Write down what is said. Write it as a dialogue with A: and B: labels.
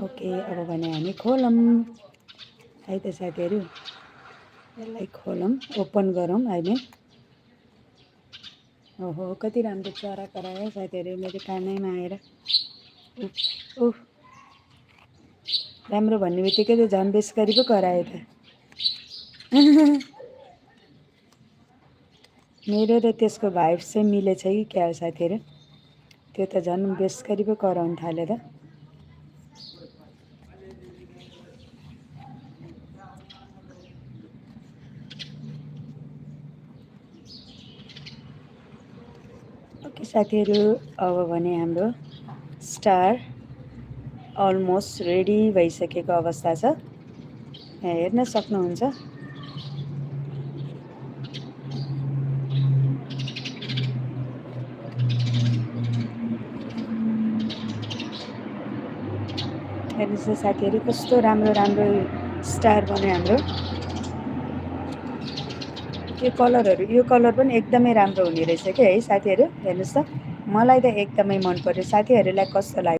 A: Okay, अब भने हामी खोलौँ है त साथीहरू। यसलाई खोलौँ, ओपन गरौँ अहिले। ओहो, कति राम्रो चरा करायो साथीहरू, मेरो कानैमा आएर। उफ, राम्रो भन्ने बित्तिकै त झन् बेसरी पो करायो त। मेरो र त्यसको भाइब्स चाहिँ मिलेछ कि क्या हो साथीहरू, त्यो त झन् बेसरी पो कराउनु थाल्यो त। ओके साथीहरू, अब भने हाम्रो स्टार अलमोस्ट रेडी भइसकेको अवस्था छ, यहाँ हेर्न सक्नुहुन्छ। हेर्नुहोस् साथीहरू, कस्तो राम्रो राम्रो स्टार बन्यो हाम्रो। यो कलर पनि एकदमै राम्रो हुने रहेछ क्या है साथीहरू, हेर्नुहोस् त, मलाई त एकदमै मन पर्यो। साथीहरूलाई कस्तो लाग्यो?